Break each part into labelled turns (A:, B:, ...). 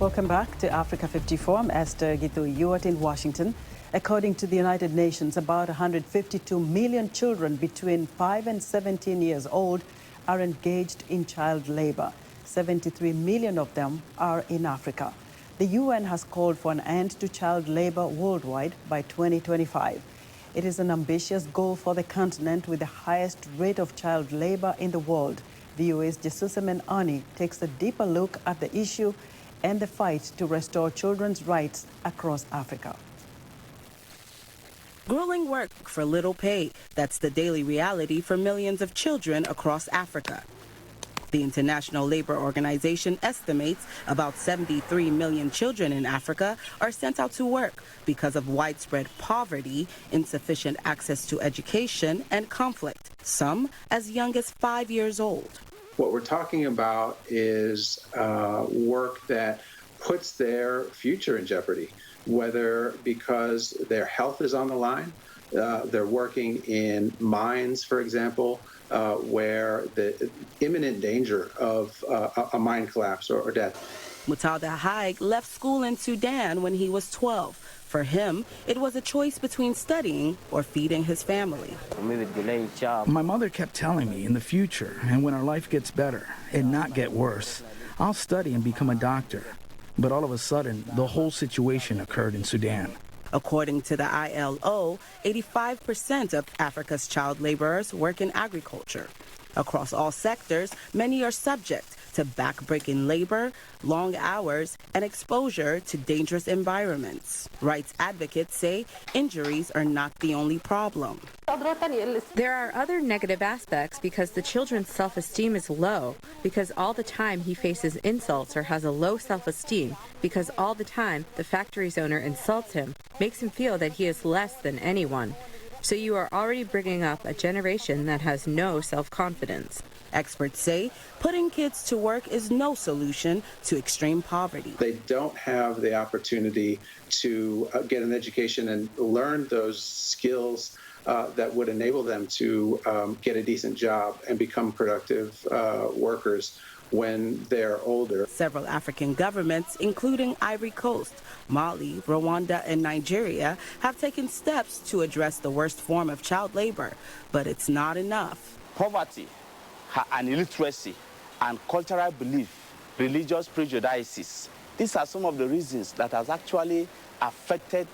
A: Welcome back to Africa 54. I'm Esther Gitu Ewart in Washington. According to the United Nations, about 152 million children between 5 and 17 years old are engaged in child labor. 73 million of them are in Africa. The UN has called for an end to child labor worldwide by 2025. It is an ambitious goal for the continent with the highest rate of child labor in the world. VOA's Jesusemen Ani takes a deeper look at the issue and the fight to restore children's rights across Africa.
B: Grueling work for little pay. That's the daily reality for millions of children across Africa. The International Labor Organization estimates about 73 million children in Africa are sent out to work because of widespread poverty, insufficient access to education, and conflict, some as young as 5 years old.
C: What we're talking about is work that puts their future in jeopardy, whether because their health is on the line, they're working in mines, for example, where the imminent danger of a mine collapse or death.
B: Mutada Haig left school in Sudan when he was 12. For him, it was a choice between studying or feeding his family.
D: My mother kept telling me in the future, and when our life gets better and not get worse, I'll study and become a doctor. But all of a sudden, the whole situation occurred in Sudan.
B: According to the ILO, 85% of Africa's child laborers work in agriculture. Across all sectors, many are subject to backbreaking labor, long hours, and exposure to dangerous environments. Rights advocates say injuries are not the only problem.
E: There are other negative aspects because the children's self-esteem is low, because all the time he faces insults or has a low self-esteem, because all the time the factory's owner insults him, makes him feel that he is less than anyone. So you are already bringing up a generation that has no self-confidence.
B: Experts say putting kids to work is no solution to extreme poverty.
C: They don't have the opportunity to get an education and learn those skills that would enable them to get a decent job and become productive workers when they're older.
B: Several African governments, including Ivory Coast, Mali, Rwanda, and Nigeria, have taken steps to address the worst form of child labor, but it's not enough.
F: Poverty and illiteracy and cultural belief, religious prejudices. These are some of the reasons that has actually affected,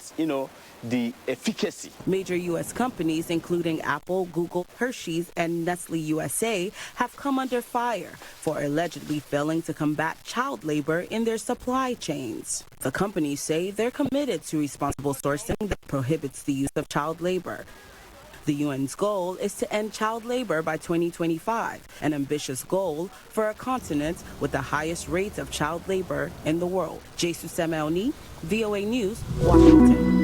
F: the efficacy.
B: Major U.S. companies, including Apple, Google, Hershey's, and Nestle USA, have come under fire for allegedly failing to combat child labor in their supply chains. The companies say they're committed to responsible sourcing that prohibits the use of child labor. The UN's goal is to end child labor by 2025, an ambitious goal for a continent with the highest rates of child labor in the world. Jesusemen Oni, VOA News, Washington.